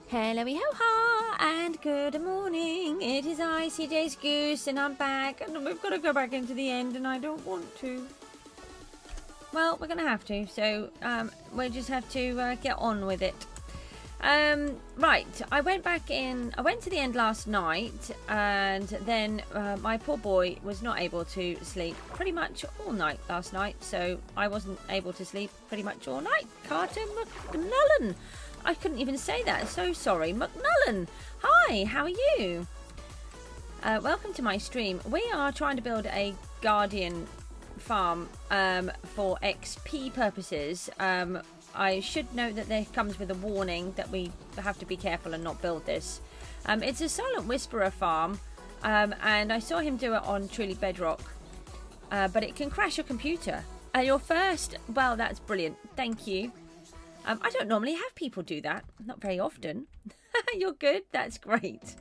Hello-y-ho-ha, and good morning. It is I, CJSGOOSE, and I'm back, and we've got to go back into the end, and I don't want to. Well, we're going to have to, so we'll just have to get on with it. Right, I went to the end last night, and then my poor boy was not able to sleep pretty much all night last night, so I wasn't able to sleep pretty much all night. Carter McNullen. I couldn't even say that. So sorry. McNullen. Hi, how are you? Welcome to my stream. We are trying to build a guardian farm for XP purposes. I should note that there comes with a warning that we have to be careful and not build this. It's a Silent Whisperer farm, and I saw him do it on truly Bedrock, but it can crash your computer. Your first, well, that's brilliant. Thank you. I don't normally have people do that. Not very often. You're good. That's great.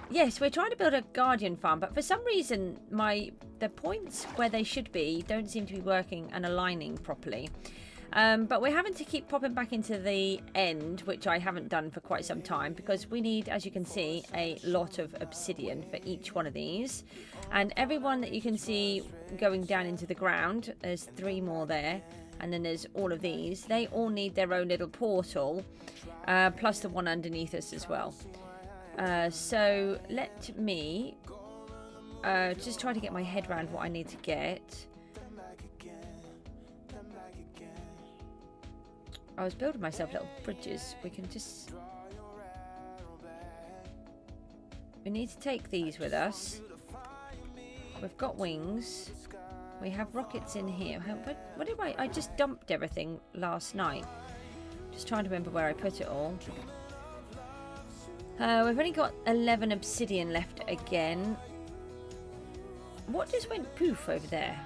Yes, we're trying to build a guardian farm, but for some reason the points where they should be don't seem to be working and aligning properly. But we're having to keep popping back into the end, which I haven't done for quite some time, because we need, as you can see, a lot of obsidian for each one of these. And every one that you can see going down into the ground, there's 3 more there. And then there's all of these. They all need their own little portal, plus the one underneath us as well. So let me just try to get my head around what I need to get. I was building myself little bridges. We need to take these with us. We've got wings. We have rockets in here. What did I just dumped everything last night. Just trying to remember where I put it all. We've only got 11 obsidian left again. What just went poof over there?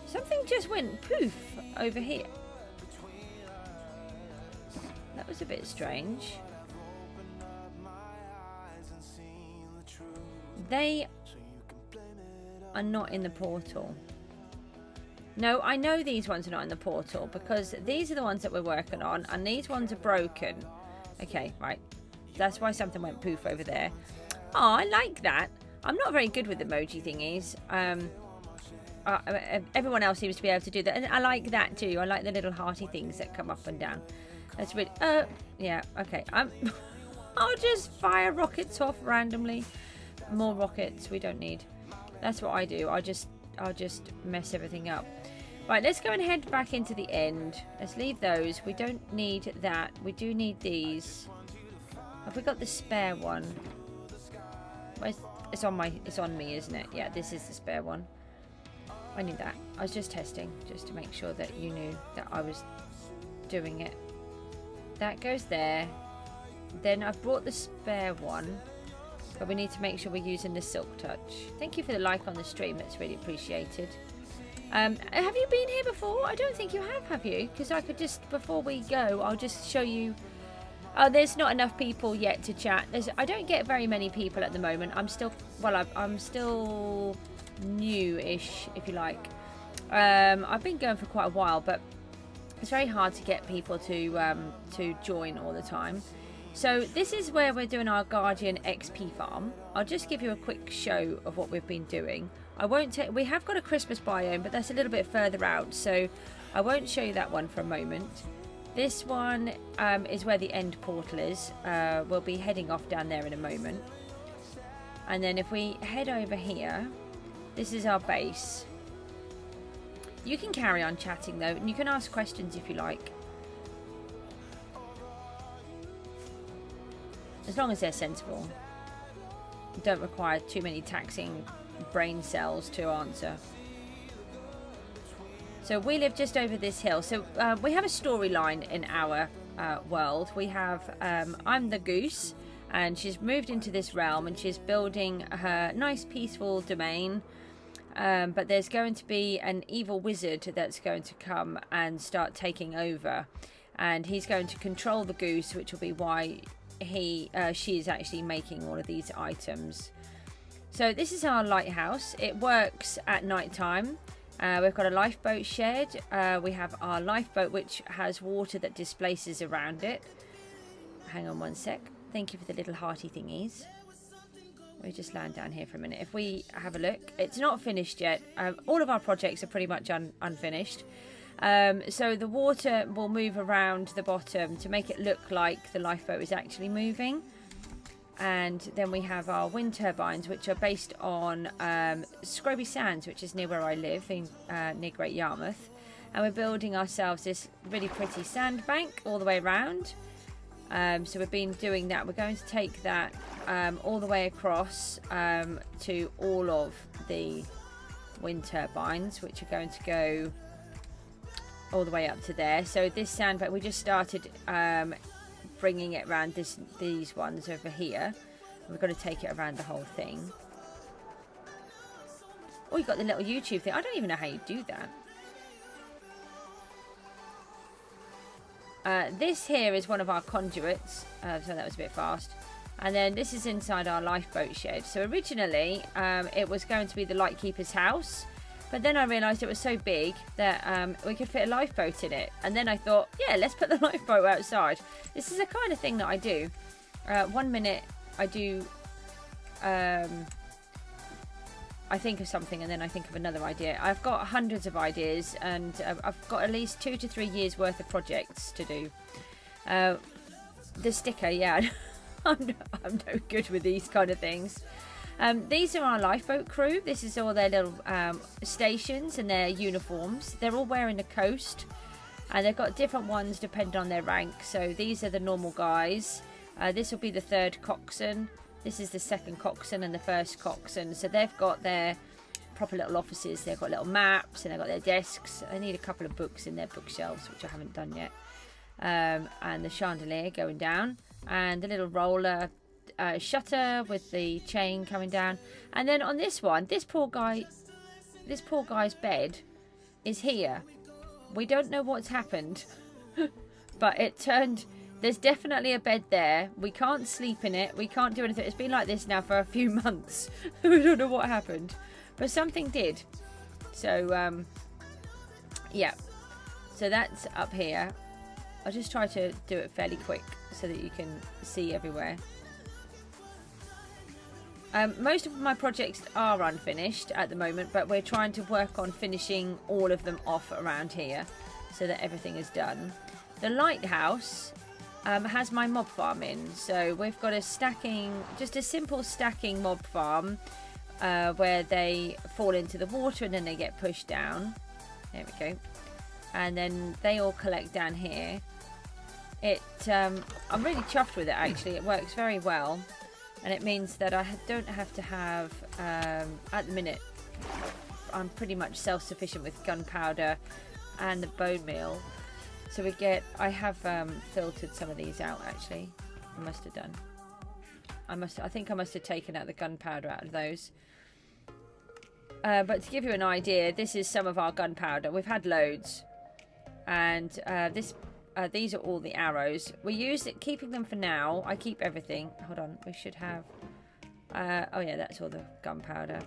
Something just went poof over here. That was a bit strange. They are not in the portal. No, I know these ones are not in the portal because these are the ones that we're working on, and these ones are broken. Okay, right. That's why something went poof over there. Oh, I like that. I'm not very good with emoji thingies. Everyone else seems to be able to do that, and I like that too. I like the little hearty things that come up and down. That's really. Yeah. Okay. I'll just fire rockets off randomly. More rockets we don't need. That's what I do. I'll just mess everything up. Right, let's go and head back into the end. Let's leave those. We don't need that. We do need these. Have we got the spare one? It's on me, isn't it? Yeah, this is the spare one. I knew that. I was just testing, just to make sure that you knew that I was doing it. That goes there. Then I've brought the spare one. But we need to make sure we're using the silk touch. Thank you for the like on the stream. That's really appreciated. Have you been here before? I don't think you have you? Because I could just, before we go, I'll just show you. Oh, there's not enough people yet to chat. I don't get very many people at the moment. I'm still, well, I'm still new-ish, if you like. I've been going for quite a while, but it's very hard to get people to join all the time. So this is where we're doing our Guardian XP farm. I'll just give you a quick show of what we've been doing. We have got a Christmas biome, but that's a little bit further out, so I won't show you that one for a moment. This one is where the end portal is. We'll be heading off down there in a moment. And then if we head over here, this is our base. You can carry on chatting though, and you can ask questions if you like. As long as they're sensible. Don't require too many taxing brain cells to answer. So we live just over this hill. So we have a storyline in our world. We have, I'm the goose, and she's moved into this realm, and she's building her nice peaceful domain. But there's going to be an evil wizard that's going to come and start taking over. And he's going to control the goose, which will be why she is actually making all of these items. So this is our lighthouse. It works at night time. We've got a lifeboat shed. We have our lifeboat, which has water that displaces around it. Hang on one sec. Thank you for the little hearty thingies. We just land down here for a minute. If we have a look, it's not finished yet. All of our projects are pretty much unfinished. So the water will move around the bottom to make it look like the lifeboat is actually moving. And then we have our wind turbines, which are based on Scroby Sands, which is near where I live, near Great Yarmouth. And we're building ourselves this really pretty sandbank all the way around. So we've been doing that. We're going to take that all the way across to all of the wind turbines, which are going to go all the way up to there. So this sandbank, we just started bringing it around these ones over here. We're going to take it around the whole thing. Oh, you got the little YouTube thing. I don't even know how you do that. This here is one of our conduits. So that was a bit fast. And then this is inside our lifeboat shed. So originally it was going to be the lightkeeper's house. But then I realised it was so big that we could fit a lifeboat in it. And then I thought, yeah, let's put the lifeboat outside. This is the kind of thing that I do. 1 minute I do... I think of something and then I think of another idea. I've got hundreds of ideas and I've got at least 2 to 3 years worth of projects to do. The sticker, yeah. I'm no good with these kind of things. These are our lifeboat crew. This is all their little stations and their uniforms. They're all wearing the coast, and they've got different ones depending on their rank. So these are the normal guys. This will be the third coxswain. This is the second coxswain and the first coxswain. So they've got their proper little offices. They've got little maps and they've got their desks. I need a couple of books in their bookshelves, which I haven't done yet. And the chandelier going down, and the little roller shutter with the chain coming down. And then on this one, this poor guy's bed is here. We don't know what's happened, but it turned... There's definitely a bed there. We can't sleep in it. We can't do anything. It's been like this now for a few months. We don't know what happened, but something did. So yeah, so that's up here. I'll just try to do it fairly quick so that you can see everywhere. Most of my projects are unfinished at the moment, but we're trying to work on finishing all of them off around here so that everything is done. The lighthouse has my mob farm in, so we've got just a simple stacking mob farm where they fall into the water and then they get pushed down. There we go. And then they all collect down here. I'm really chuffed with it actually. It works very well. And it means that I don't have to have, at the minute, I'm pretty much self-sufficient with gunpowder and the bone meal. So I have filtered some of these out actually. I must have done. I think I must have taken out the gunpowder out of those. But to give you an idea, this is some of our gunpowder. We've had loads. And these are all the arrows. We use it, keeping them for now. I keep everything. Hold on, we should have... oh yeah, that's all the gunpowder.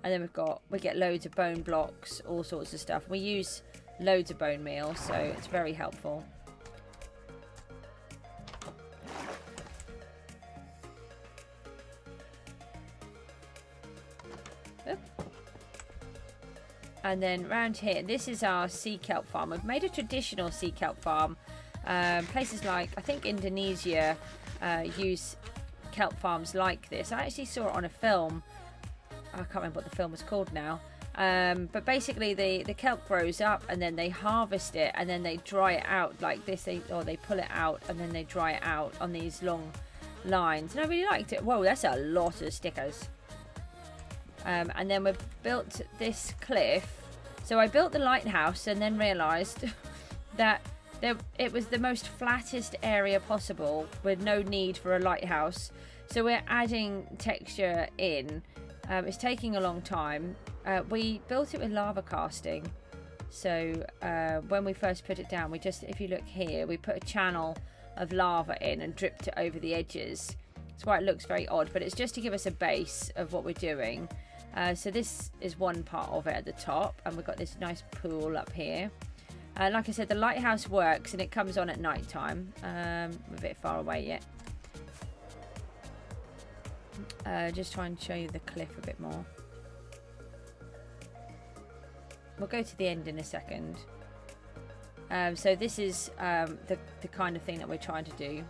And then we get loads of bone blocks, all sorts of stuff. We use loads of bone meal, so it's very helpful. Oop. And then round here, this is our sea kelp farm. We've made a traditional sea kelp farm. Places like, I think Indonesia use kelp farms like this. I actually saw it on a film. I can't remember what the film was called now. But basically the kelp grows up and then they harvest it and then they dry it out like this. Or they pull it out and then they dry it out on these long lines. And I really liked it. Whoa, that's a lot of stickers. And then we built this cliff. So I built the lighthouse and then realised that it was the most flattest area possible with no need for a lighthouse. So we're adding texture in. It's taking a long time. We built it with lava casting. So when we first put it down, if you look here, we put a channel of lava in and dripped it over the edges. That's why it looks very odd, but it's just to give us a base of what we're doing. So this is one part of it at the top, and we've got this nice pool up here. Like I said, the lighthouse works and it comes on at night time. We're a bit far away yet. Just try and show you the cliff a bit more. We'll go to the end in a second. So this is the kind of thing that we're trying to do.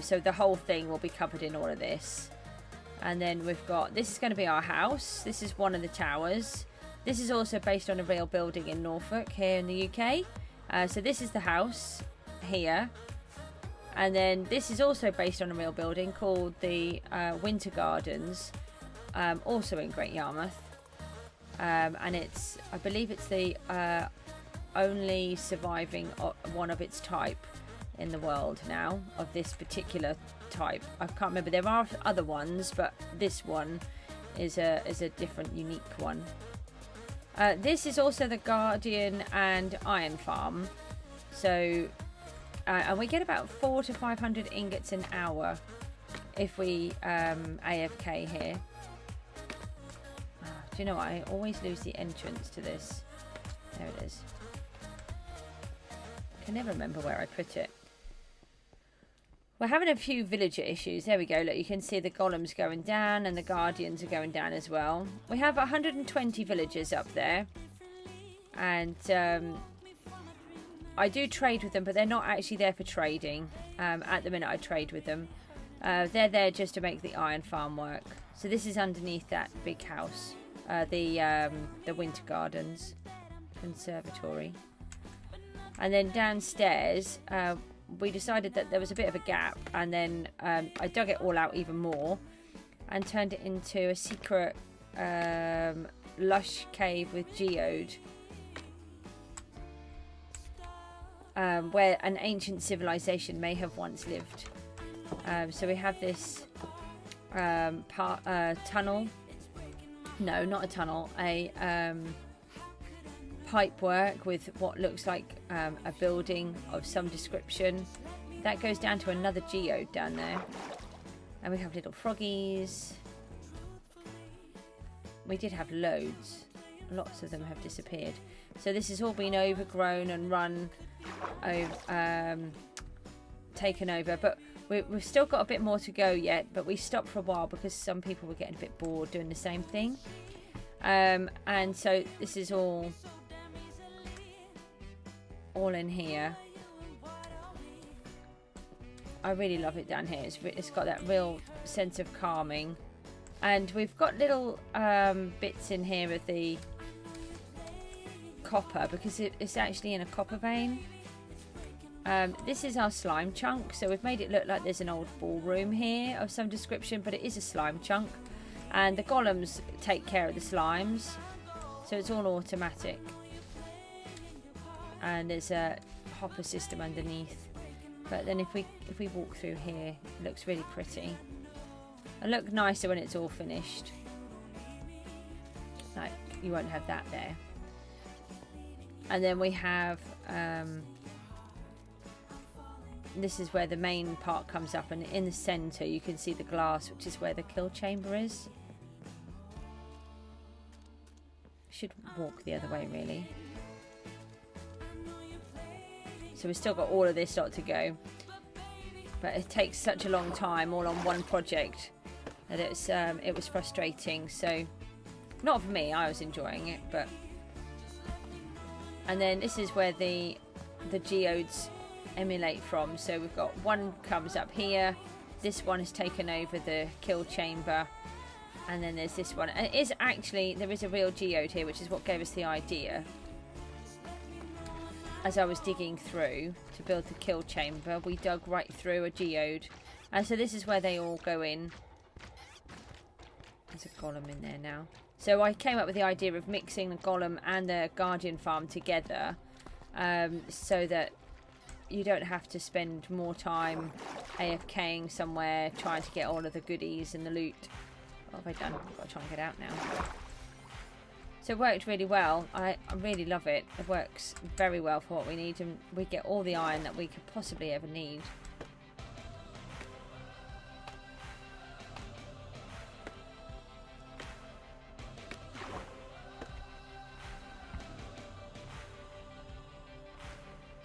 So the whole thing will be covered in all of this. And then we've got, this is going to be our house. This is one of the towers. This is also based on a real building in Norfolk here in the UK. So this is the house here. And then this is also based on a real building called the Winter Gardens, also in Great Yarmouth. And it's, I believe it's the only surviving one of its type in the world now, of this particular type. I can't remember, there are other ones, but this one is a different, unique one. This is also the Guardian and Iron Farm. So, and we get about 400 to 500 ingots an hour if we AFK here. Do you know what? I always lose the entrance to this. There it is. I can never remember where I put it. We're having a few villager issues. There we go. Look, you can see the golems going down and the guardians are going down as well. We have 120 villagers up there. And I do trade with them, but they're not actually there for trading. At the minute I trade with them. They're there just to make the iron farm work. So this is underneath that big house. The Winter Gardens Conservatory. And then downstairs, we decided that there was a bit of a gap, and then I dug it all out even more and turned it into a secret lush cave with geode, where an ancient civilization may have once lived. So we have this tunnel. No, not a tunnel. A pipe work with what looks like a building of some description. That goes down to another geode down there. And we have little froggies. We did have loads. Lots of them have disappeared. So this has all been overgrown and run over, taken over. But we've still got a bit more to go yet. But we stopped for a while because some people were getting a bit bored doing the same thing. And so this is all in here. I really love it down here. It's got that real sense of calming. And we've got little bits in here of the copper, because it's actually in a copper vein. This is our slime chunk. So we've made it look like there's an old ballroom here of some description, but it is a slime chunk. And the golems take care of the slimes. So it's all automatic. And there's a hopper system underneath. But then if we walk through here, it looks really pretty. It'll look nicer when it's all finished. Like, you won't have that there. And then we have this is where the main part comes up, and in the center you can see the glass, which is where the kill chamber is. Should walk the other way really. So we've still got all of this lot to go, but it takes such a long time all on one project that it was frustrating. So not for me, I was enjoying it, but. And then this is where the geodes emulate from. So we've got one comes up here, this one has taken over the kill chamber, and then there's this one. And it is actually, there is a real geode here, which is what gave us the idea. As I was digging through to build the kill chamber, we dug right through a geode. And so this is where they all go in. There's a golem in there now. So I came up with the idea of mixing the golem and the guardian farm together, so that you don't have to spend more time AFKing somewhere trying to get all of the goodies and the loot. What have I done? I've got to try and get out now. So it worked really well. I really love it. It works very well for what we need, and we get all the iron that we could possibly ever need.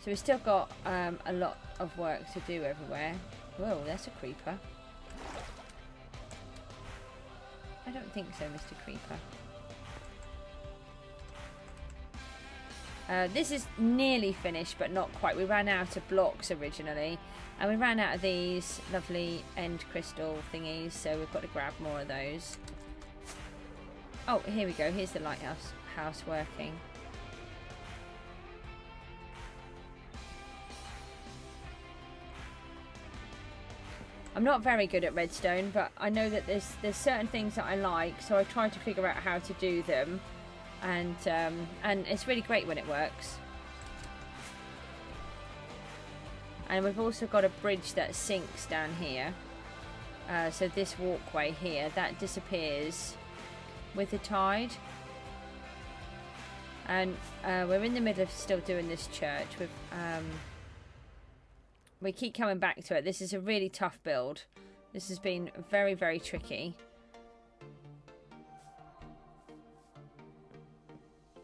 So we've still got a lot of work to do everywhere. Whoa, that's a creeper. I don't think so, Mr. Creeper. This is nearly finished, but not quite. We ran out of blocks originally, and we ran out of these lovely end crystal thingies, so we've got to grab more of those. Oh, here we go. Here's the lighthouse working. I'm not very good at redstone, but I know that there's certain things that I like, so I try to figure out how to do them. And it's really great when it works. And we've also got a bridge that sinks down here. So this walkway here, that disappears with the tide. And we're in the middle of still doing this church. We keep coming back to it. This is a really tough build. This has been very, very tricky.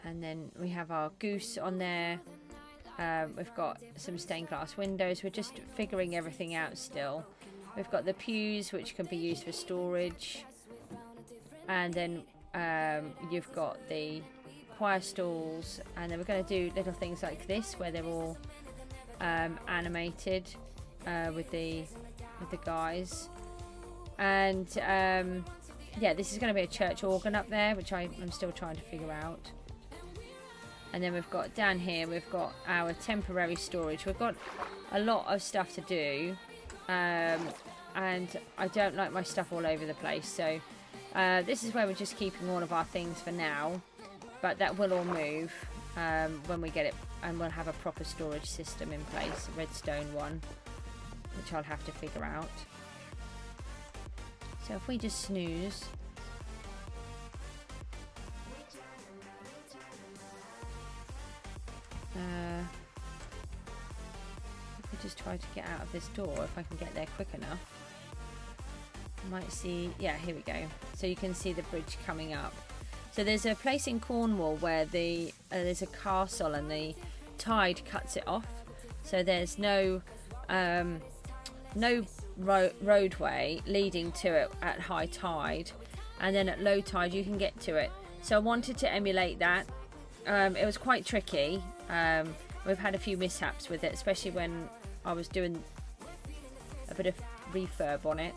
And then we have our goose on there. We've got some stained glass windows. We're just figuring everything out still. We've got the pews, which can be used for storage. And then you've got the choir stalls. And then we're going to do little things like this, where they're all animated with the guys. And yeah, this is going to be a church organ up there, which I'm still trying to figure out. And then we've got down here, we've got our temporary storage. We've got a lot of stuff to do, and I don't like my stuff all over the place. So this is where we're just keeping all of our things for now, but that will all move when we get it, and we'll have a proper storage system in place, a redstone one, which I'll have to figure out. So if we just snooze. If we just try to get out of this door, if I can get there quick enough, I might see. Yeah, here we go. So you can see the bridge coming up. So there's a place in Cornwall where there's a castle and the tide cuts it off. So there's no roadway leading to it at high tide, and then at low tide you can get to it. So I wanted to emulate that. It was quite tricky. We've had a few mishaps with it, especially when I was doing a bit of refurb on it.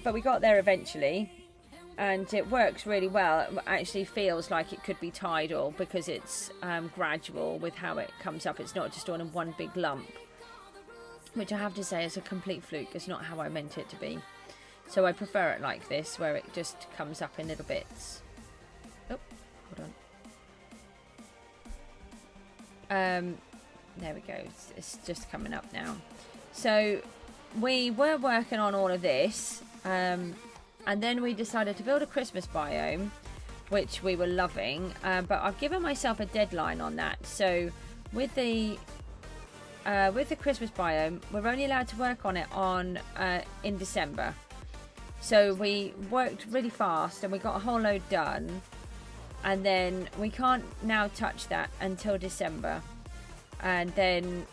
But we got there eventually, and it works really well. It actually feels like it could be tidal because it's gradual with how it comes up. It's not just all in one big lump, which I have to say is a complete fluke. It's not how I meant it to be. So I prefer it like this, where it just comes up in little bits. Oh, hold on. There we go. It's just coming up now. So we were working on all of this, and then we decided to build a Christmas biome, which we were loving. But I've given myself a deadline on that. So with the Christmas biome, we're only allowed to work on it in December. So we worked really fast and we got a whole load done, and then we can't now touch that until December, and then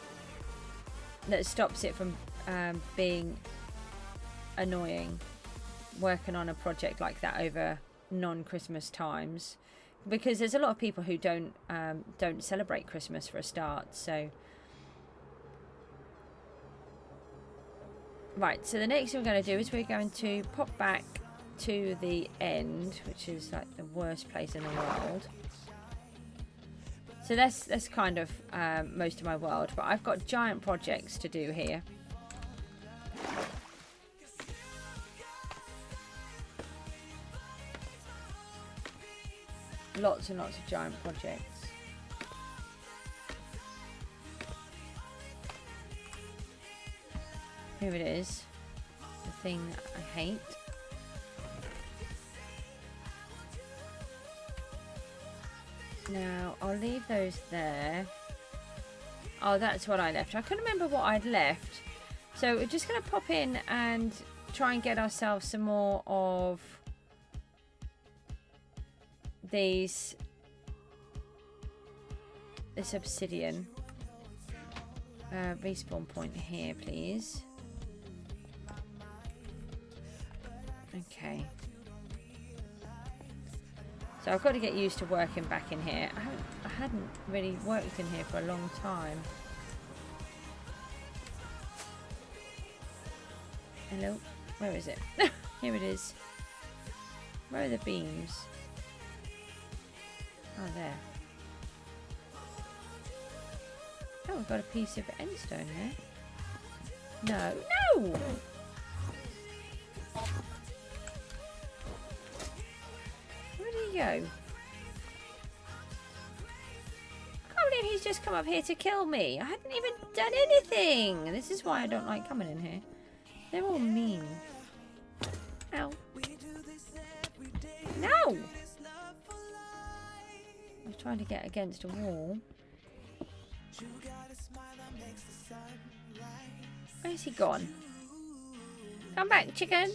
that stops it from being annoying working on a project like that over non-Christmas times, because there's a lot of people who don't celebrate Christmas for a start. So right, so the next thing we're going to do is we're going to pop back to the end, which is like the worst place in the world. So that's kind of most of my world, but I've got giant projects to do here. Lots and lots of giant projects. Here it is, the thing I hate. Now I'll leave those there. Oh, that's what I left. I couldn't remember what I'd left. So we're just going to pop in and try and get ourselves some more of these this obsidian. Respawn point here, please. Okay. So I've got to get used to working back in here. I hadn't really worked in here for a long time. Hello? Where is it? Here it is. Where are the beams? Oh, there. Oh, we've got a piece of endstone there. No. No! Where did he go? I can't believe he's just come up here to kill me. I hadn't even done anything. This is why I don't like coming in here. They're all mean. Ow. No! I was trying to get against a wall. Where's he gone? Come back, chicken!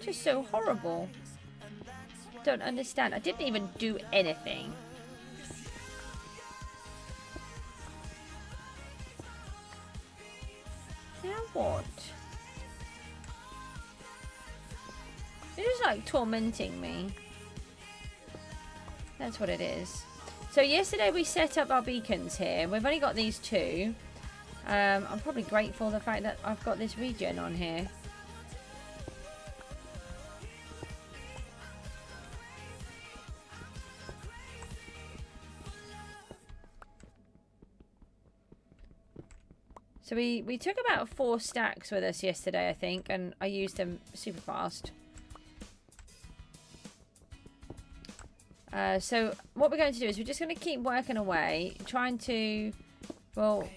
Just so horrible. Don't understand. I didn't even do anything. Now what? It is like tormenting me. That's what it is. So yesterday we set up our beacons here. We've only got these two. I'm probably grateful for the fact that I've got this regen on here. So we took about 4 stacks with us yesterday, I think, and I used them super fast. So what we're going to do is we're just going to keep working away, trying to, well,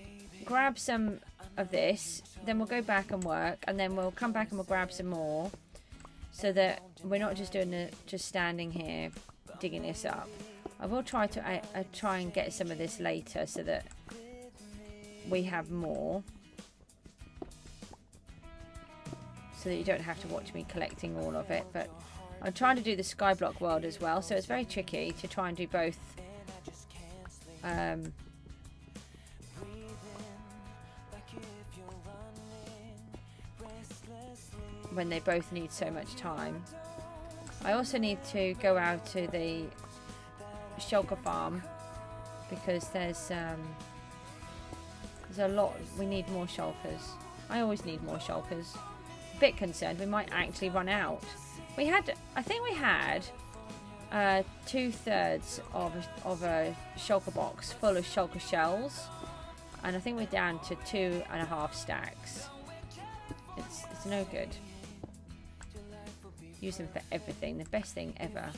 grab some of this, then we'll go back and work, and then we'll come back and we'll grab some more, so that we're not just doing it, just standing here digging this up. I will try to try and get some of this later so that we have more, so that you don't have to watch me collecting all of it. But I'm trying to do the skyblock world as well, so it's very tricky to try and do both. When they both need so much time. I also need to go out to the Shulker farm because there's a lot. We need more shulkers. I always need more shulkers. A bit concerned we might actually run out. We had, I think we had 2/3 of a shulker box full of shulker shells, and I think we're down to 2.5 stacks. It's no good. Use them for everything. The best thing ever.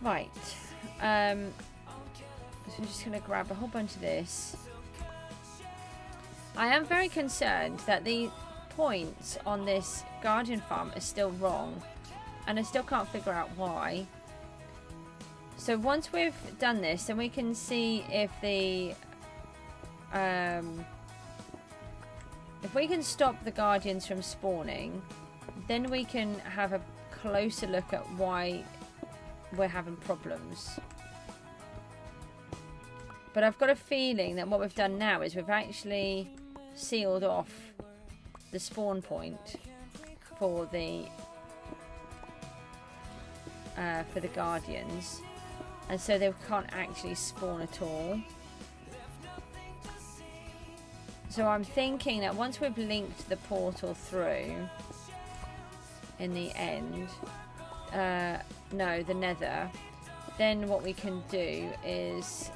Right. So I'm just going to grab a whole bunch of this. I am very concerned that the points on this guardian farm are still wrong, and I still can't figure out why. So once we've done this, then we can see if the if we can stop the guardians from spawning, then we can have a closer look at why we're having problems. But I've got a feeling that what we've done now is we've actually sealed off the spawn point for the guardians, and so they can't actually spawn at all. So I'm thinking that once we've linked the portal through in the end, no, the nether, then what we can do is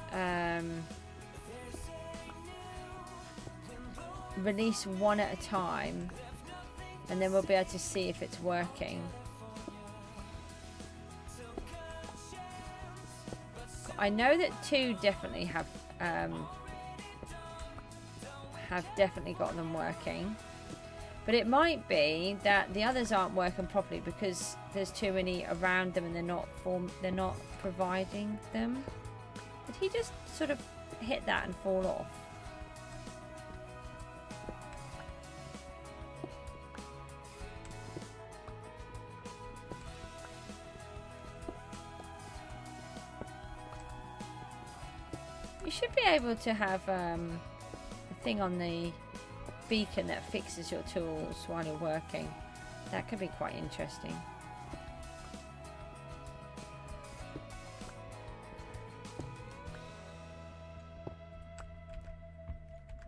release one at a time, and then we'll be able to see if it's working. I know that 2 definitely have have definitely got them working. But it might be that the others aren't working properly because there's too many around them and they're not providing them. Did he just sort of hit that and fall off? You should be able to have a thing on the beacon that fixes your tools while you're working. That could be quite interesting.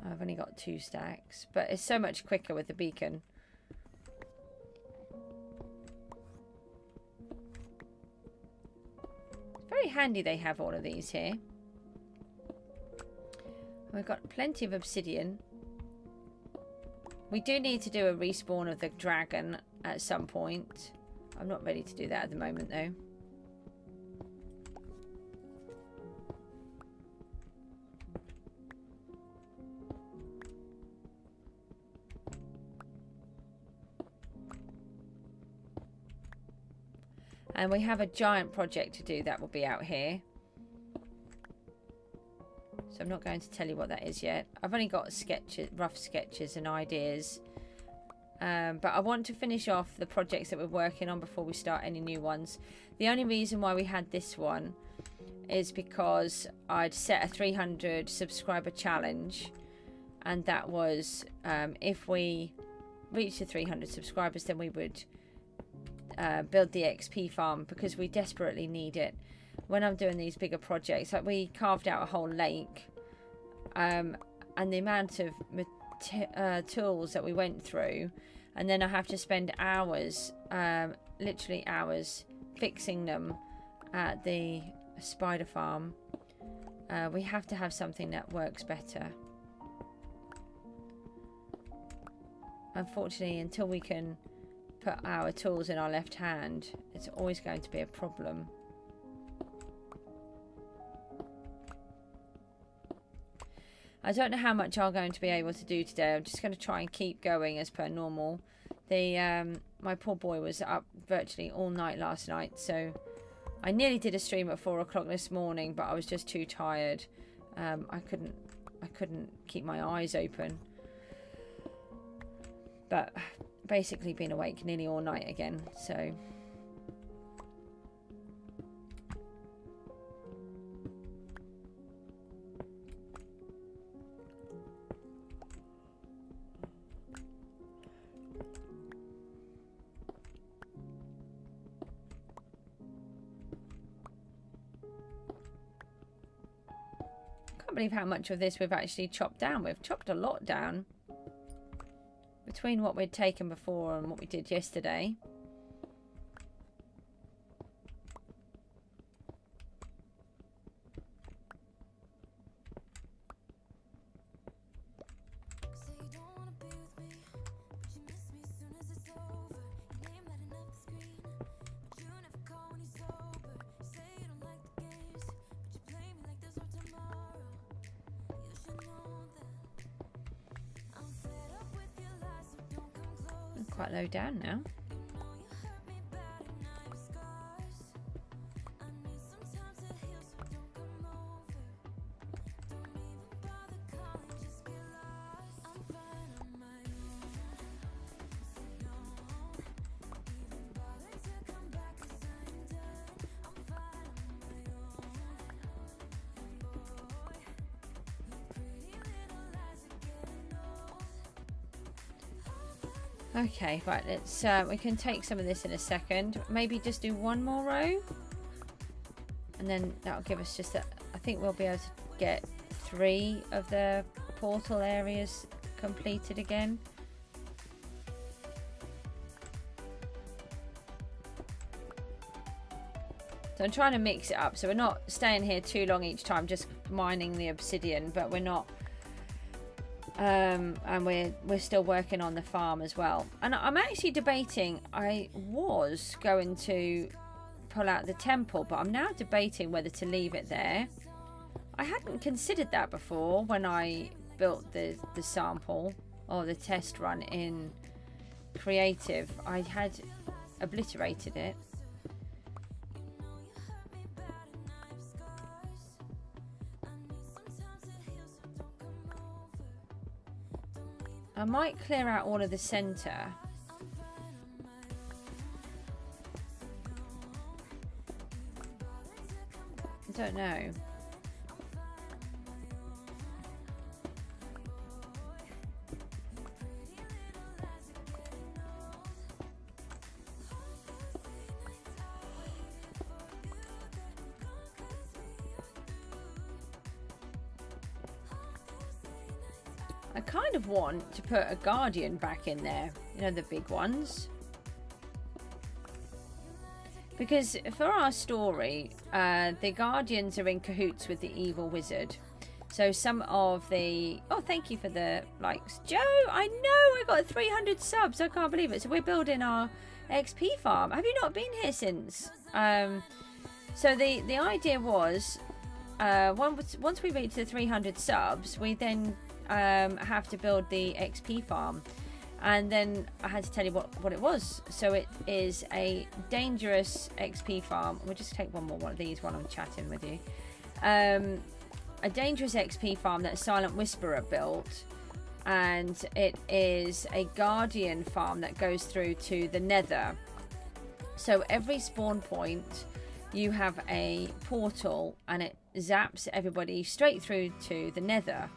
I've only got 2 stacks, but it's so much quicker with the beacon. It's very handy they have all of these here. We've got plenty of obsidian. We do need to do a respawn of the dragon at some point. I'm not ready to do that at the moment though. And we have a giant project to do that will be out here. So I'm not going to tell you what that is yet. I've only got sketches, rough sketches and ideas. But I want to finish off the projects that we're working on before we start any new ones. The only reason why we had this one is because I'd set a 300 subscriber challenge. And that was if we reach the 300 subscribers, then we would build the XP farm because we desperately need it. When I'm doing these bigger projects, like we carved out a whole lake, and the amount of tools that we went through, and then I have to spend hours, literally hours, fixing them at the spider farm. We have to have something that works better. Unfortunately, until we can put our tools in our left hand, it's always going to be a problem. I don't know how much I'm going to be able to do today. I'm just going to try and keep going as per normal. My poor boy was up virtually all night last night, so I nearly did a stream at 4 o'clock this morning, but I was just too tired. I couldn't keep my eyes open. But basically been awake nearly all night again, so can't believe how much of this we've actually chopped down. We've chopped a lot down between what we'd taken before and what we did yesterday. Quite low down now. Okay, right, let's we can take some of this in a second. Maybe just do one more row. And then that'll give us just I think we'll be able to get 3 of the portal areas completed again. So I'm trying to mix it up. So we're not staying here too long each time, just mining the obsidian, but we're not and we're still working on the farm as well. And I'm actually debating, I was going to pull out the temple, but I'm now debating whether to leave it there. I hadn't considered that before when I built the sample or the test run in creative, I had obliterated it. I might clear out all of the center. I don't know. I kind of want to put a guardian back in there, you know, the big ones. Because for our story, the guardians are in cahoots with the evil wizard. So some of the... Oh, thank you for the likes. Joe, I know I got 300 subs. I can't believe it. So we're building our XP farm. Have you not been here since? So the idea was, once we reach the 300 subs, we then... have to build the XP farm, and then I had to tell you what it was. So it is a dangerous XP farm. We'll just take one of these while I'm chatting with you. A dangerous XP farm that Silent Whisperer built, and it is a guardian farm that goes through to the nether. So every spawn point you have a portal and it zaps everybody straight through to the nether.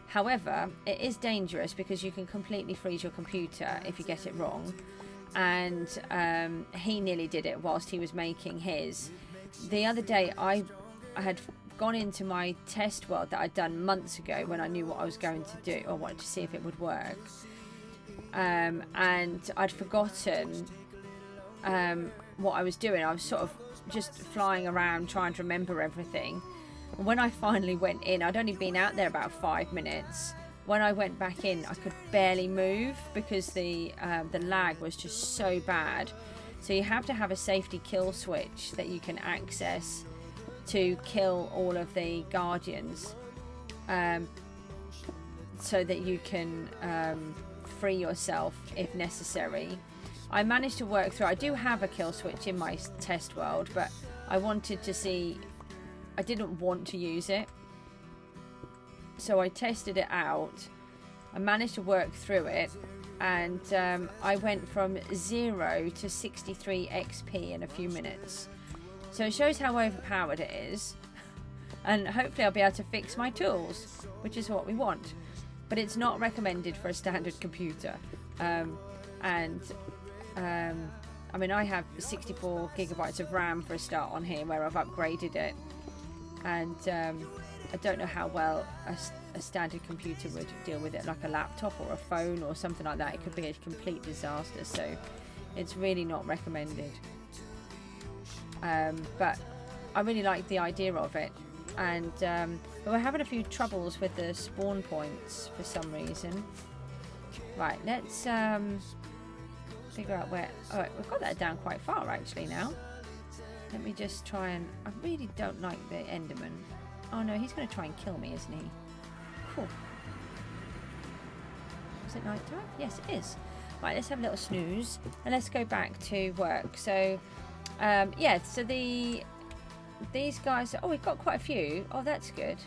However, it is dangerous because you can completely freeze your computer if you get it wrong. And he nearly did it whilst he was making his. The other day, I had gone into my test world that I'd done months ago when I knew what I was going to do, or wanted to see if it would work. And I'd forgotten what I was doing. I was sort of just flying around trying to remember everything. When I finally went in, I'd only been out there about 5 minutes. When I went back in, I could barely move because the lag was just so bad. So you have to have a safety kill switch that you can access to kill all of the guardians, so that you can free yourself if necessary. I managed to work through. I do have a kill switch in my test world, but I wanted to see... I didn't want to use it, so I tested it out. I managed to work through it, and I went from 0 to 63 XP in a few minutes. So it shows how overpowered it is, and hopefully I'll be able to fix my tools, which is what we want. But it's not recommended for a standard computer. I mean, I have 64 gigabytes of RAM for a start on here, where I've upgraded it. And I don't know how well a standard computer would deal with it, like a laptop or a phone or something like that. It could be a complete disaster, so it's really not recommended. But I really like the idea of it. And but we're having a few troubles with the spawn points for some reason. Right, let's figure out where... Oh, we've got that down quite far actually now. Let me just try and... I really don't like the Enderman. Oh no, he's going to try and kill me, isn't he? Cool. Is it night time? Yes, it is. Right, let's have a little snooze. And let's go back to work. So, yeah, so these guys... Oh, we've got quite a few. Oh, that's good.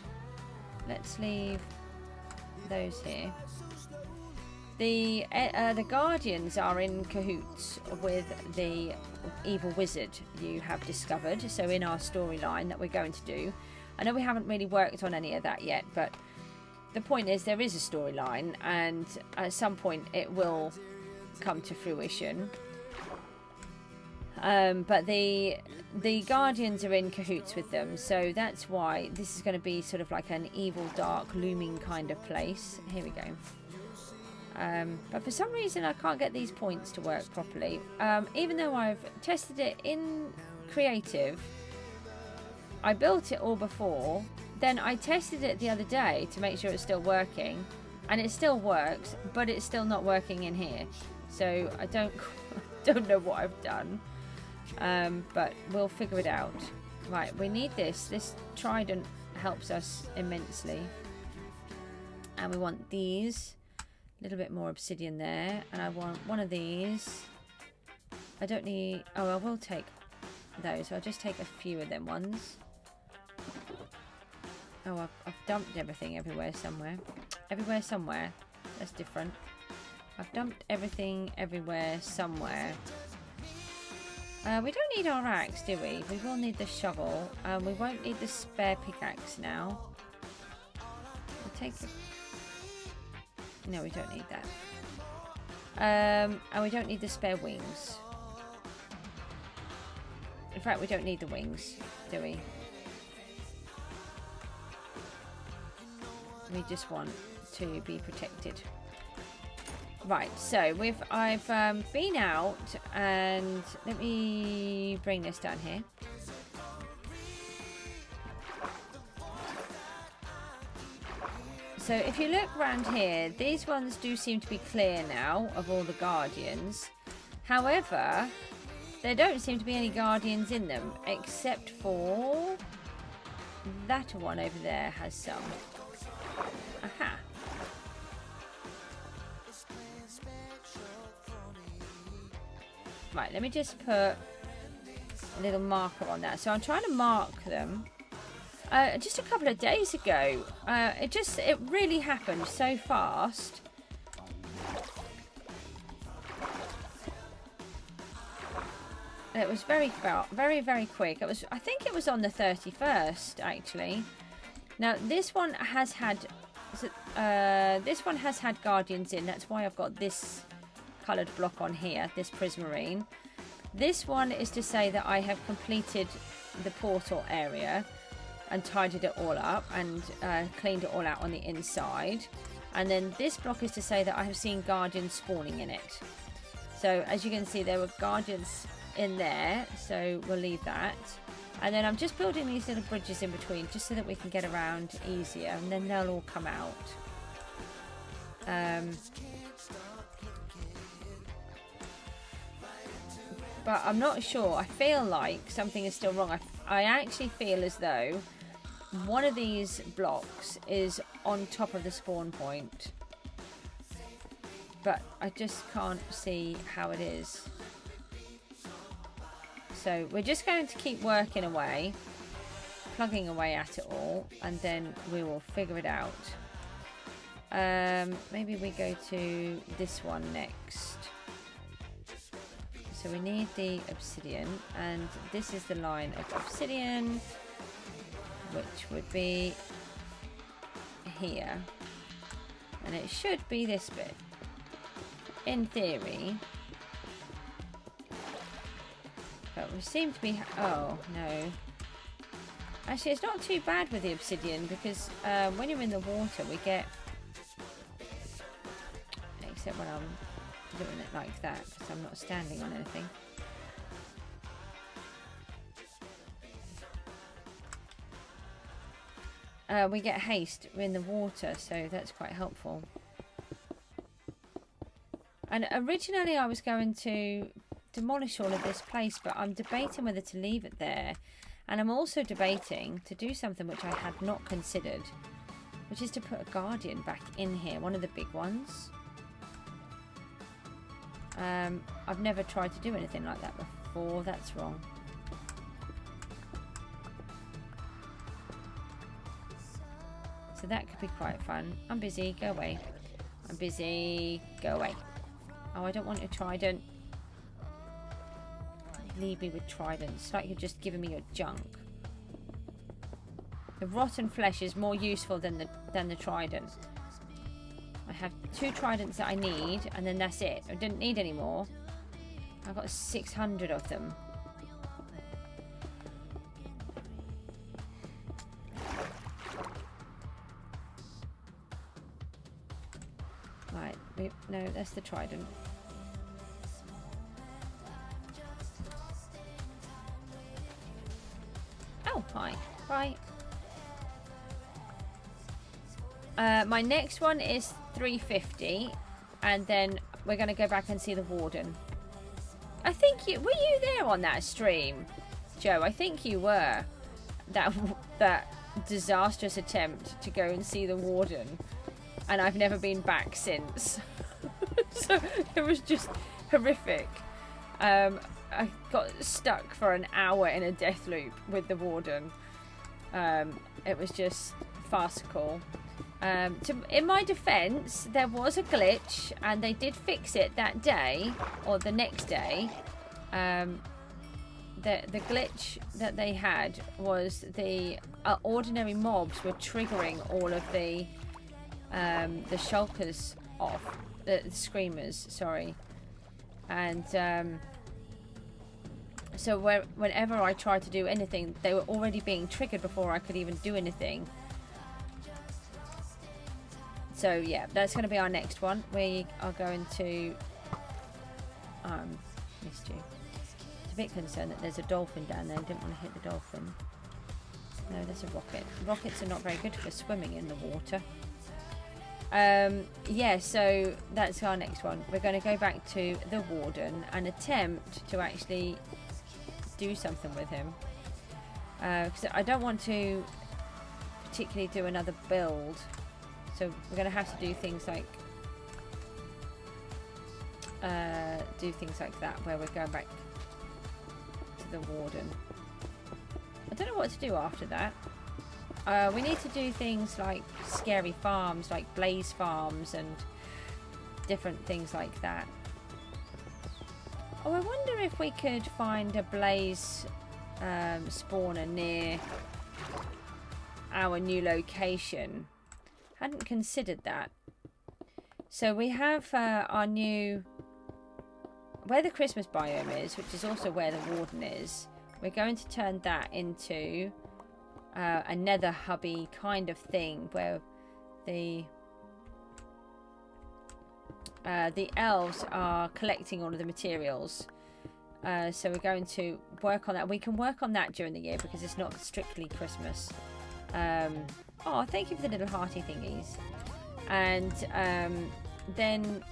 Let's leave those here. The Guardians are in cahoots with the evil wizard you have discovered. So in our storyline that we're going to do, I know we haven't really worked on any of that yet, but the point is there is a storyline, and at some point it will come to fruition. But the Guardians are in cahoots with them, so that's why this is going to be sort of like an evil, dark, looming kind of place. Here we go. But for some reason I can't get these points to work properly. Even though I've tested it in creative, I built it all before, then I tested it the other day to make sure it's still working, and it still works, but it's still not working in here. So I don't know what I've done, but we'll figure it out. Right, we need this. This trident helps us immensely. And we want these. A little bit more obsidian there. And I want one of these. I don't need... Oh, I will take those. I'll just take a few of them ones. Oh, I've dumped everything everywhere somewhere. Everywhere somewhere. That's different. I've dumped everything everywhere somewhere. We don't need our axe, do we? We will need the shovel. We won't need the spare pickaxe now. We'll take the... No, we don't need that. And we don't need the spare wings. In fact, we don't need the wings, do we? We just want to be protected. Right, so I've been out, and let me bring this down here. So if you look around here, these ones do seem to be clear now of all the guardians. However, there don't seem to be any guardians in them, except for that one over there has some. Aha. Right, let me just put a little marker on that. So I'm trying to mark them. Just a couple of days ago, it really happened so fast. It was very, very quick. I think it was on the 31st, actually. Now this one has had guardians in. That's why I've got this coloured block on here, this prismarine. This one is to say that I have completed the portal area and tidied it all up and cleaned it all out on the inside. And then this block is to say that I have seen guardians spawning in it. So as you can see, there were guardians in there, so we'll leave that. And then I'm just building these little bridges in between just so that we can get around easier, and then they'll all come out. But I'm not sure. I feel like something is still wrong. I actually feel as though one of these blocks is on top of the spawn point, but I just can't see how it is. So we're just going to keep working away, plugging away at it all, and then we will figure it out. Maybe we go to this one next. So we need the obsidian, and this is the line of obsidian, which would be here. And it should be this bit, in theory. But we seem to be... Oh, no. Actually, it's not too bad with the obsidian, because when you're in the water, we get... Except when I'm doing it like that, because I'm not standing on anything. We get haste in the water, so that's quite helpful. And originally I was going to demolish all of this place, but I'm debating whether to leave it there. And I'm also debating to do something which I had not considered, which is to put a guardian back in here, one of the big ones. I've never tried to do anything like that before. That's wrong. So that could be quite fun. I'm busy, go away. I'm busy, go away. Oh, I don't want a trident. Leave me with tridents. It's like you're just giving me your junk. The rotten flesh is more useful than the trident. I have 2 tridents that I need, and then that's it. I didn't need any more. I've got 600 of them. Right, no, that's the trident. Oh, hi. Right. My next one is 350, and then we're going to go back and see the warden. I think were you there on that stream, Joe? I think you were. That disastrous attempt to go and see the warden. and I've never been back since. So it was just horrific. I got stuck for an hour in a death loop with the warden. It was just farcical. In my defense, there was a glitch and they did fix it that day or the next day. The glitch that they had was the ordinary mobs were triggering all of the shulkers off, the screamers, sorry. And so whenever I tried to do anything, they were already being triggered before I could even do anything. So yeah, that's going to be our next one. We are going to missed you. It's a bit concerned that there's a dolphin down there. I didn't want to hit the dolphin. No, there's a rocket. Rockets are not very good for swimming in the water. Yeah, so that's our next one. We're going to go back to the warden and attempt to actually do something with him. Because I don't want to particularly do another build. So we're going to have to do things like that, where we're going back to the warden. I don't know what to do after that. We need to do things like scary farms, like blaze farms and different things like that. Oh, I wonder if we could find a blaze spawner near our new location. Hadn't considered that. So we have our new, where the Christmas biome is, which is also where the warden is. We're going to turn that into a nether hubby kind of thing, where the elves are collecting all of the materials. So we're going to work on that. We can work on that during the year because it's not strictly Christmas. Oh, thank you for the little hearty thingies. And then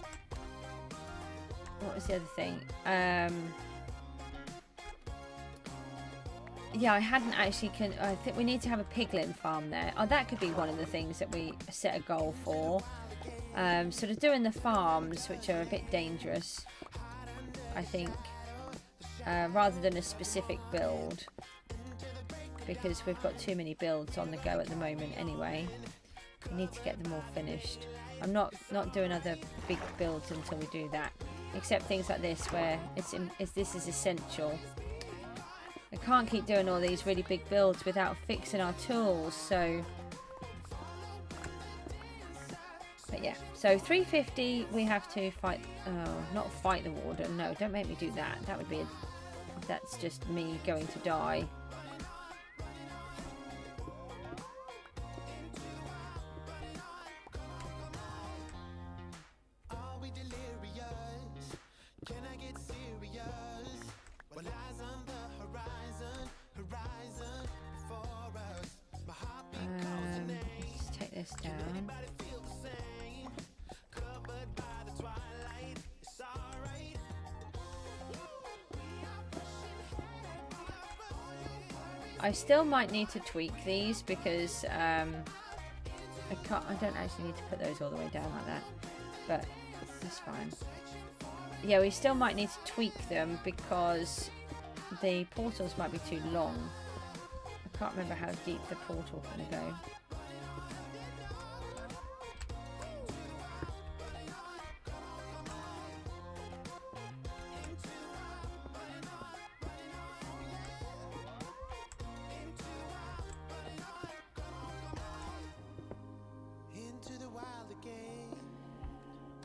what was the other thing? Yeah, I hadn't actually. I think we need to have a piglin farm there. Oh, that could be one of the things that we set a goal for. Sort of doing the farms, which are a bit dangerous, I think, rather than a specific build, because we've got too many builds on the go at the moment anyway. We need to get them all finished. I'm not doing other big builds until we do that, except things like this where this is essential. I can't keep doing all these really big builds without fixing our tools, so... But yeah, so 350 we have to fight, not fight the warden, no, don't make me do that. That would be, that's just me going to die. Let's take this down. I still might need to tweak these because I don't actually need to put those all the way down like that, but that's fine. Yeah, we still might need to tweak them because the portals might be too long. I can't remember how deep the portal can go.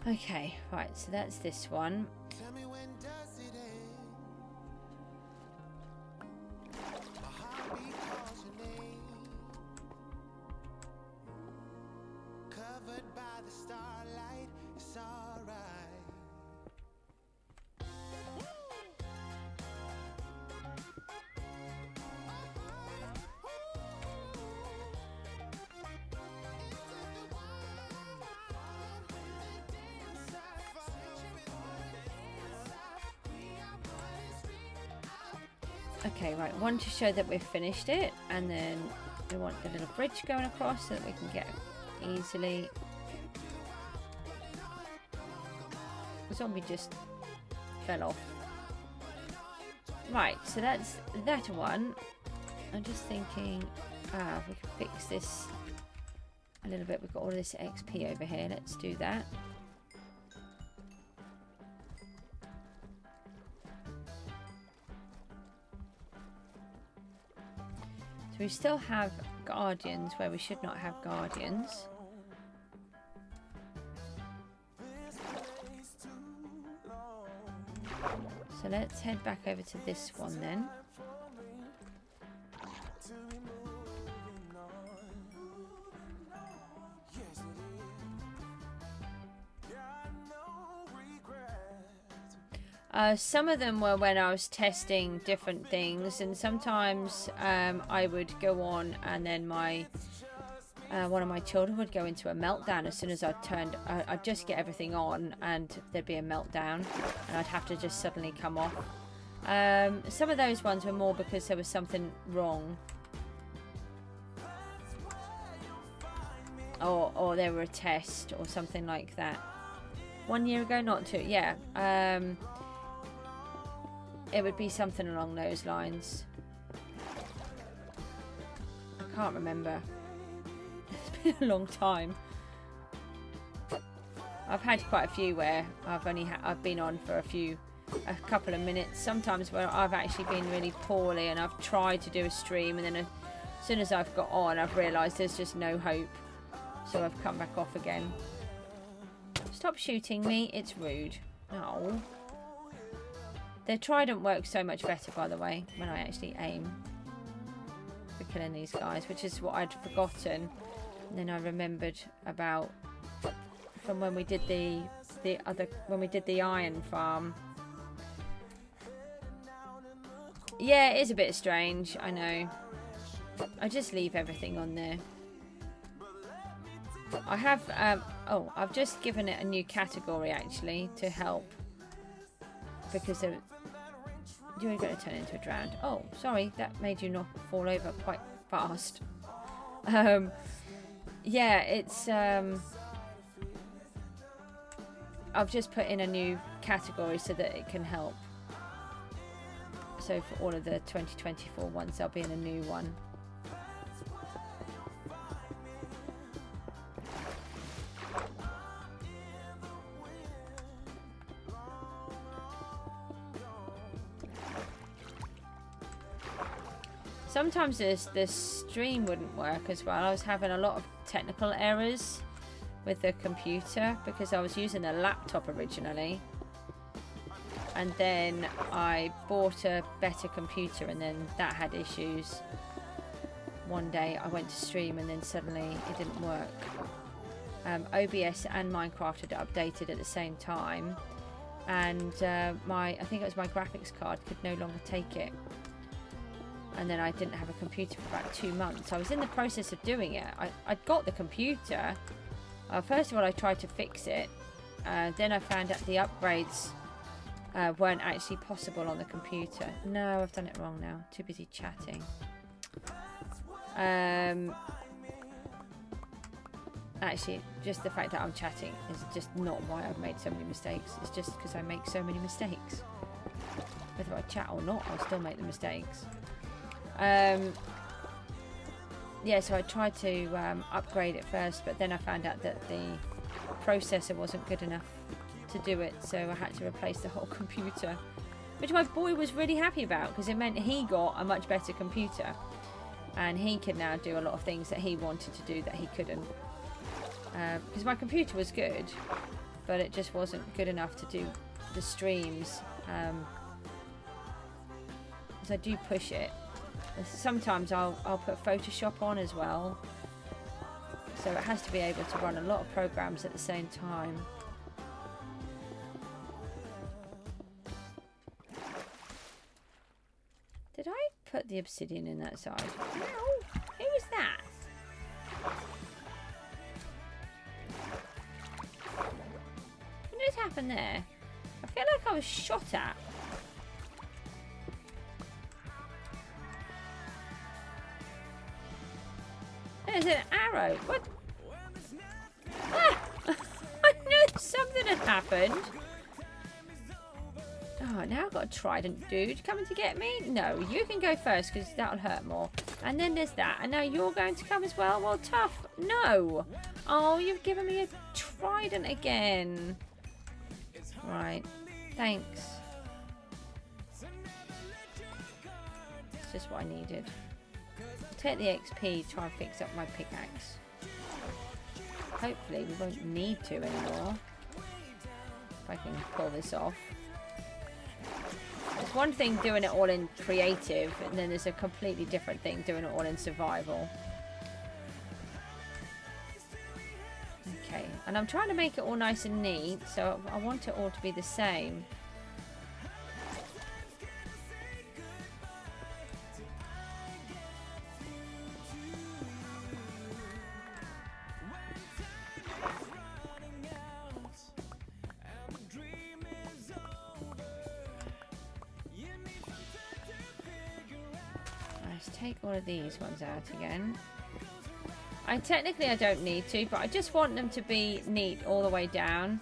Okay, right, so that's this one. Okay, right, one to show that we've finished it, and then we want the little bridge going across so that we can get easily zombie just fell off. Right, so that's that one. I'm just thinking, we can fix this a little bit. We've got all this XP over here. Let's do that. So we still have guardians where we should not have guardians. So let's head back over to this one then. Some of them were when I was testing different things, and sometimes I would go on and then my one of my children would go into a meltdown as soon as I'd just get everything on and there'd be a meltdown and I'd have to just suddenly come off. Some of those ones were more because there was something wrong. Or they were a test or something like that. 1 year ago, not 2, yeah. It would be something along those lines. I can't remember. It's been a long time. I've had quite a few where I've been on for a couple of minutes. Sometimes where I've actually been really poorly and I've tried to do a stream, and then as soon as I've got on, I've realised there's just no hope. So I've come back off again. Stop shooting me, it's rude. No. Their trident works so much better, by the way, when I actually aim for killing these guys, which is what I'd forgotten. And then I remembered about from when we did the iron farm. Yeah, it is a bit strange, I know. I just leave everything on there. I have I've just given it a new category actually to help, because you're going to turn into a drowned. Oh, sorry, that made you not fall over quite fast. Yeah, it's I've just put in a new category so that it can help. So for all of the 2024 ones, I'll be in a new one. Sometimes this stream wouldn't work as well. I was having a lot of technical errors with the computer because I was using a laptop originally, and then I bought a better computer and then that had issues. One day I went to stream and then suddenly it didn't work. OBS and Minecraft had updated at the same time, and I think it was my graphics card could no longer take it. And then I didn't have a computer for about 2 months. I was in the process of doing it. I'd got the computer. First of all, I tried to fix it. Then I found out the upgrades weren't actually possible on the computer. No, I've done it wrong now. Too busy chatting. Actually, just the fact that I'm chatting is just not why I've made so many mistakes. It's just because I make so many mistakes. Whether I chat or not, I'll still make the mistakes. Yeah, so I tried to upgrade it first, but then I found out that the processor wasn't good enough to do it, so I had to replace the whole computer, which my boy was really happy about because it meant he got a much better computer and he can now do a lot of things that he wanted to do that he couldn't, because my computer was good but it just wasn't good enough to do the streams. So I do push it. Sometimes I'll put Photoshop on as well, so it has to be able to run a lot of programs at the same time. Did I put the obsidian in that side? No. Who was that? What did happen there? I feel like I was shot at. There's an arrow. What? Ah! I knew something had happened. Oh, now I've got a trident dude coming to get me. No, you can go first because that'll hurt more. And then there's that. And now you're going to come as well. Well, tough. No. Oh, you've given me a trident again. Right. Thanks. It's just what I needed. Take the XP, try and fix up my pickaxe. Hopefully we won't need to anymore. If I can pull this off. There's one thing doing it all in creative, and then there's a completely different thing doing it all in survival. Okay, and I'm trying to make it all nice and neat, so I want it all to be the same. Take all of these ones out again. Technically I don't need to, but I just want them to be neat all the way down.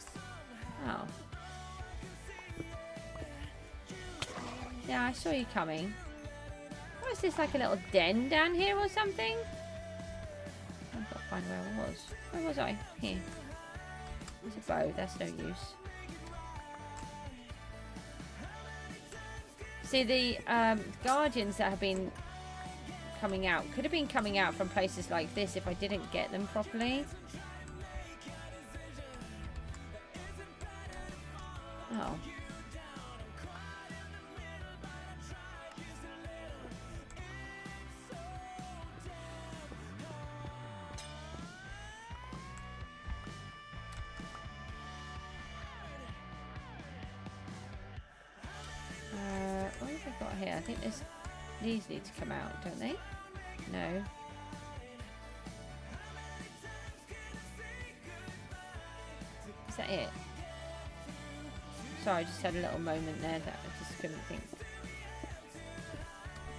Oh. Yeah, I saw you coming. What is this, like a little den down here or something? I've got to find where I was. Where was I? Here. It's a bow, that's no use. See, the guardians that have been coming out could have been coming out from places like this if I didn't get them properly. Oh. What have I got here? I think these need to come out, don't they? No. Is that it? Sorry, I just had a little moment there that I just couldn't think.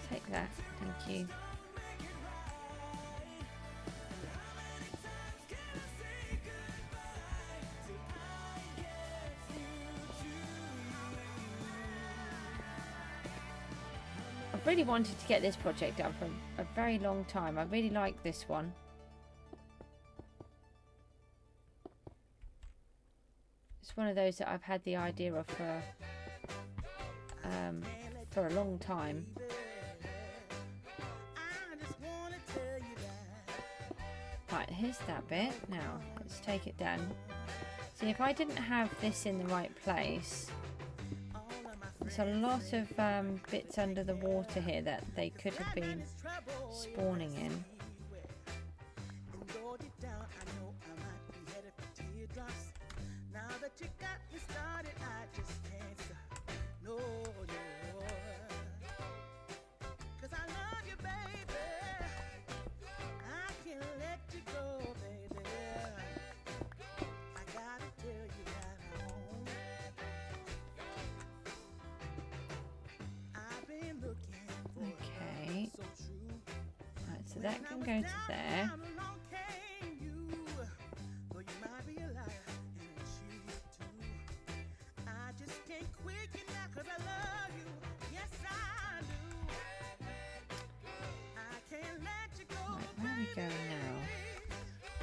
Take that, thank you. I've really wanted to get this project done for a very long time. I really like this one. It's one of those that I've had the idea of for a long time. Right, here's that bit. Now, let's take it down. See, if I didn't have this in the right place, there's a lot of bits under the water here that they could have been spawning in. So that can go to there. Right, where are we going now?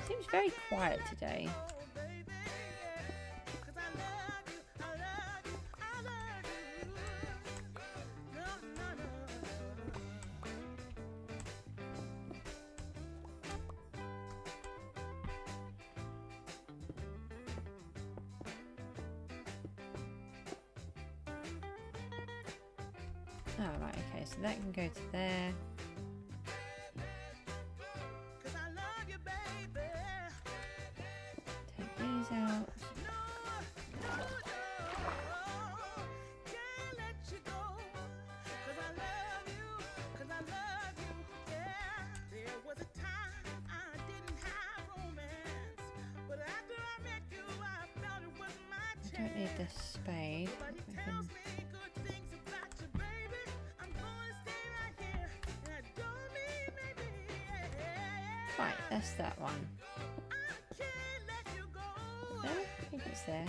Seems very quiet today. Oh, right, okay, so that can go to there. Take these out. I don't need this spade. Right, that's that one. There? I think it's there.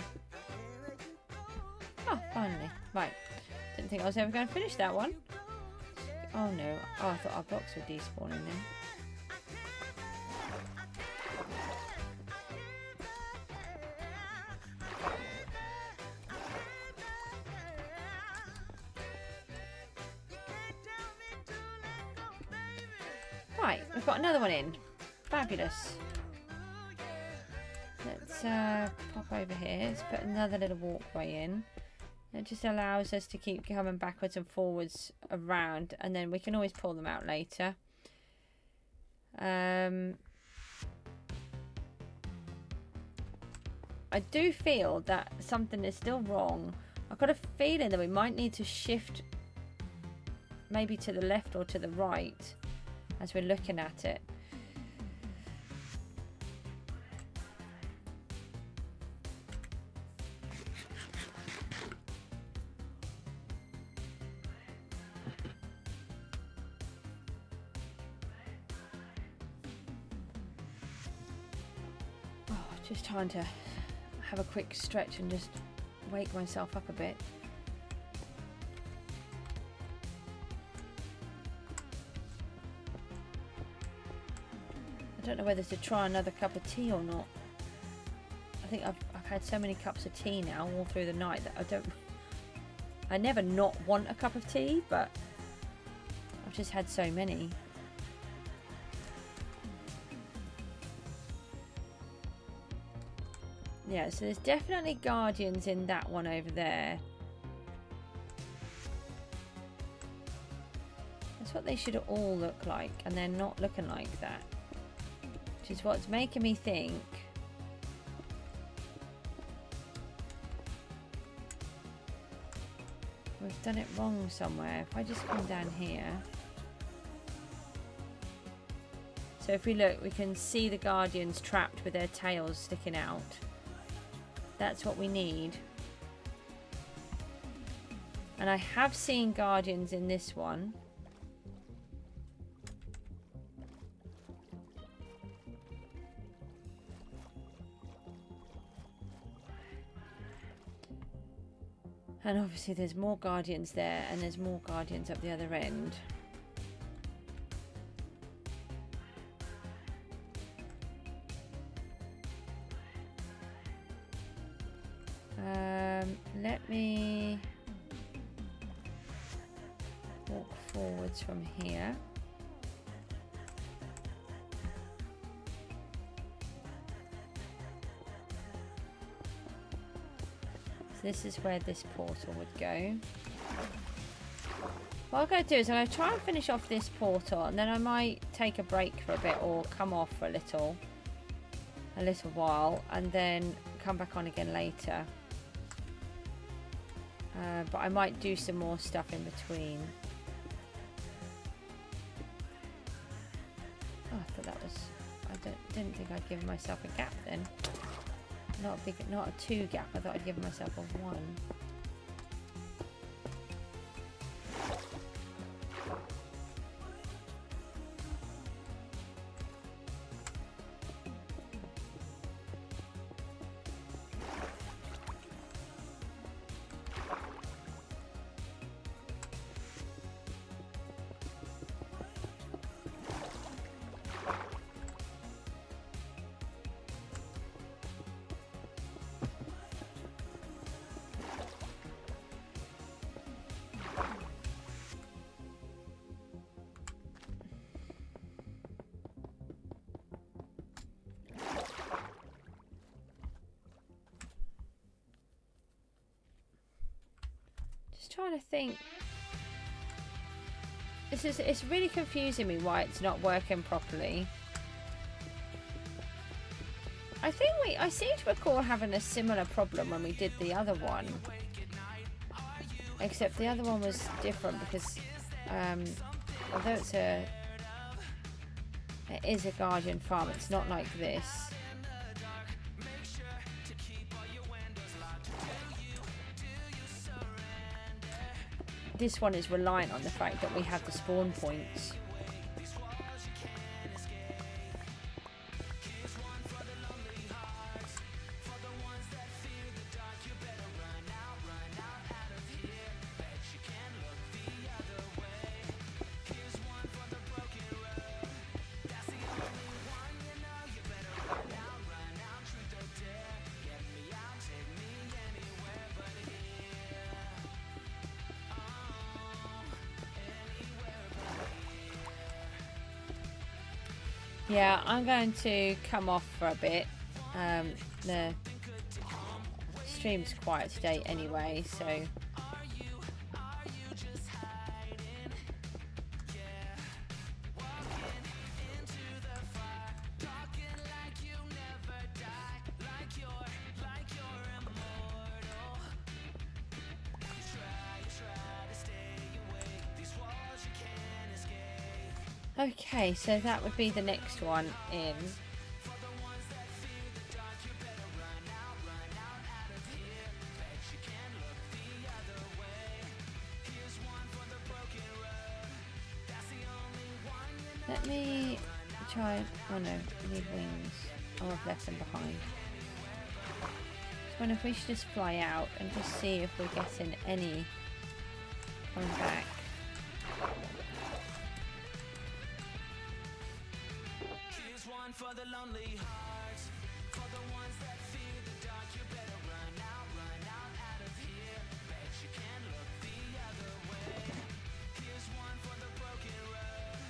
Oh, finally. Right. Didn't think I was ever going to finish that one. Oh no. Oh, I thought our blocks were despawning then. Right, we've got another one in. Fabulous. Let's pop over here. Let's put another little walkway in. It just allows us to keep coming backwards and forwards around, and then we can always pull them out later. I do feel that something is still wrong. I've got a feeling that we might need to shift maybe to the left or to the right as we're looking at it. Just trying to have a quick stretch and just wake myself up a bit. I don't know whether to try another cup of tea or not. I think I've had so many cups of tea now all through the night that I never not want a cup of tea, but I've just had so many. Yeah, so there's definitely guardians in that one over there. That's what they should all look like, and they're not looking like that. Which is what's making me think we've done it wrong somewhere. If I just come down here. So if we look, we can see the guardians trapped with their tails sticking out. That's what we need. And I have seen guardians in this one. And obviously there's more guardians there, and there's more guardians up the other end. Let me walk forwards from here. So this is where this portal would go. What I'm going to do is I'm going to try and finish off this portal, and then I might take a break for a bit or come off for a little while, and then come back on again later. But I might do some more stuff in between. Oh, I thought that was... I didn't think I'd given myself a gap then. Not a 2 gap. I thought I'd given myself a 1. Trying to think. It's really confusing me why it's not working properly. I seem to recall having a similar problem when we did the other one, except the other one was different because although it is a guardian farm, it's not like this. This one is reliant on the fact that we have the spawn points. Yeah, I'm going to come off for a bit. The stream's quiet today anyway, so okay, so that would be the next one in. Let me try. Oh no, I need wings. Oh, I've left them behind. So I wonder if we should just fly out and just see if we're getting any coming back. For the lonely hearts, for the ones that fear the dark, you better run out of here. Bet you can't look the other way. Here's one for the broken road.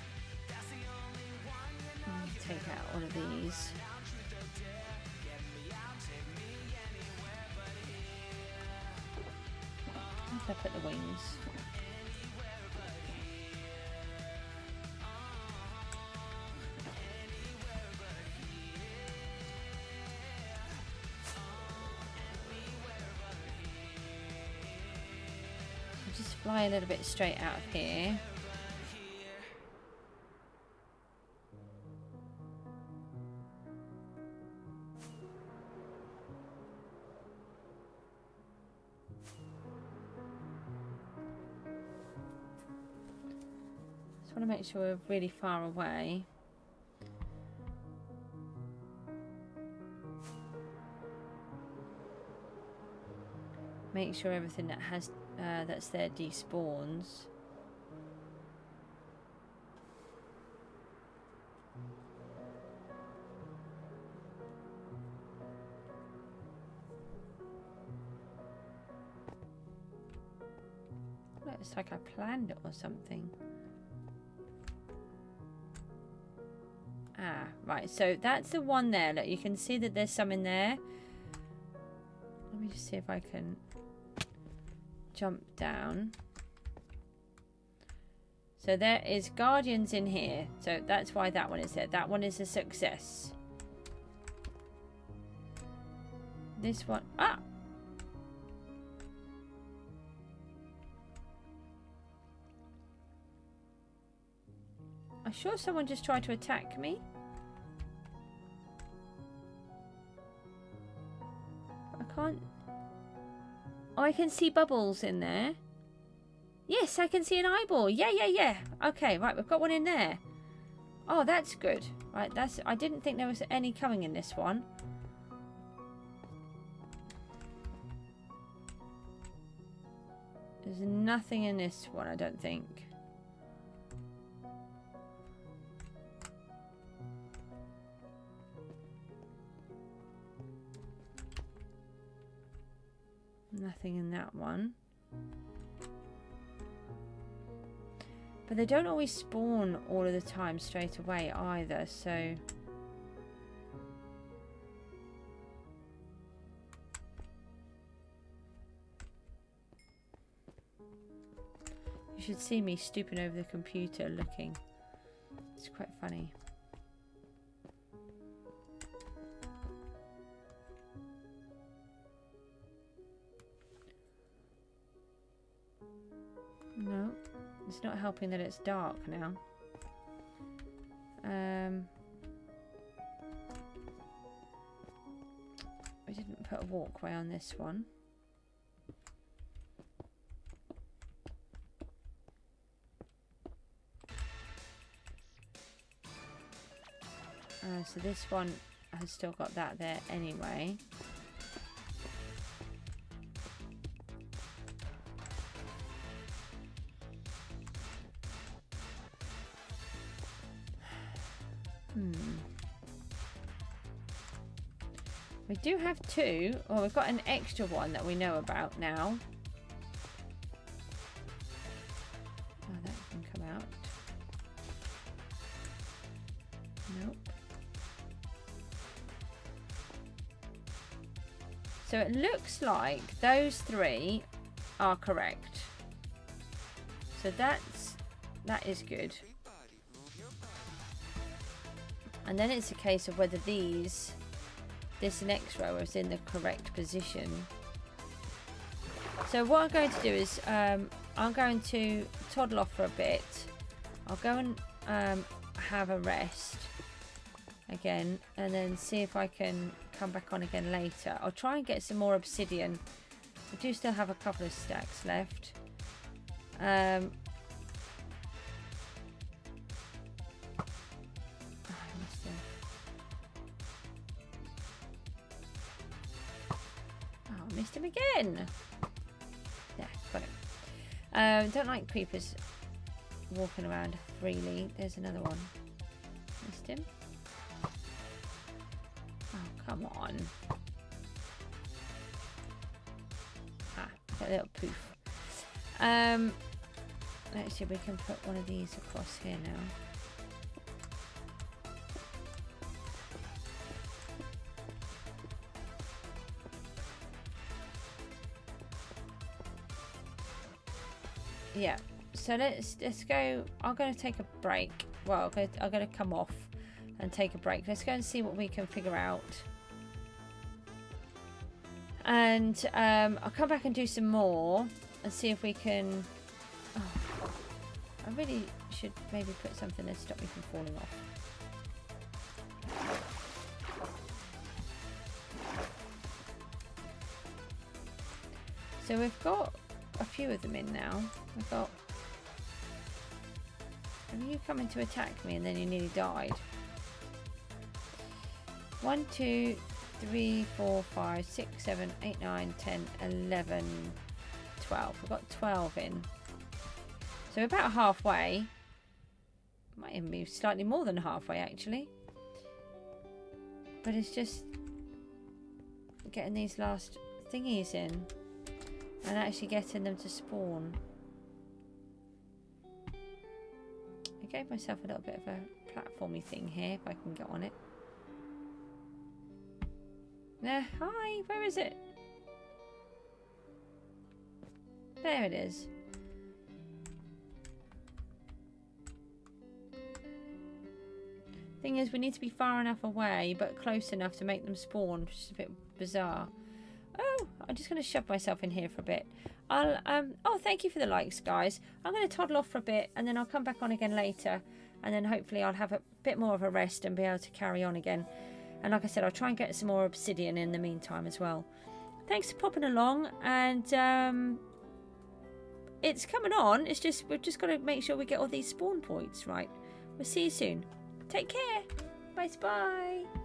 That's the only one you know. Take out one of these. If I put the wings. Just fly a little bit straight out of here. Just want to make sure we're really far away. Make sure everything that has that's there despawns. Looks like I planned it or something. Ah, right. So that's the one there. Look, you can see that there's some in there. Let me just see if I can jump down. So there is guardians in here, so that's why that one is there. That one is a success. This one, ah, I'm sure someone just tried to attack me. I can't. Oh, I can see bubbles in there. Yes, I can see an eyeball. Yeah. Okay, right, we've got one in there. Oh, that's good. Right, that's. I didn't think there was any coming in this one. There's nothing in this one, I don't think. Nothing in that one. But they don't always spawn all of the time straight away either, so... You should see me stooping over the computer looking. It's quite funny. No, it's not helping that it's dark now. We didn't put a walkway on this one. So this one has still got that there anyway. We do have two. Oh, we've got an extra one that we know about now. Oh, that can come out. Nope. So it looks like those 3 are correct. So that is good. And then it's a case of whether this next row is in the correct position. So what I'm going to do is I'm going to toddle off for a bit. I'll go and have a rest again, and then see if I can come back on again later. I'll try and get some more obsidian. I do still have a couple of stacks left. Missed him again. Yeah, got it. Don't like creepers walking around freely. There's another one. Missed him. Oh, come on. Ah, got a little poof. Let's see if we can put one of these across here now. Yeah, so let's go. I'm going to take a break. Well, I'm going to come off and take a break. Let's go and see what we can figure out. And I'll come back and do some more and see if we can... Oh, I really should maybe put something to stop me from falling off. So we've got a few of them in now. I've got... Are you coming to attack me and then you nearly died? 1, 2, 3, 4, 5, 6, 7, 8, 9, 10, 11, 12. We've got 12 in. So we're about halfway. Might even be slightly more than halfway actually. But it's just getting these last thingies in and actually getting them to spawn. I gave myself a little bit of a platformy thing here if I can get on it. Hi, where is it? There it is. Thing is, we need to be far enough away but close enough to make them spawn, which is a bit bizarre. Oh, I'm just going to shove myself in here for a bit. Oh, thank you for the likes, guys. I'm going to toddle off for a bit and then I'll come back on again later, and then hopefully I'll have a bit more of a rest and be able to carry on again. And like I said, I'll try and get some more obsidian in the meantime as well. Thanks for popping along, and it's coming on. It's just, we've just got to make sure we get all these spawn points right. We'll see you soon. Take care. Bye-bye.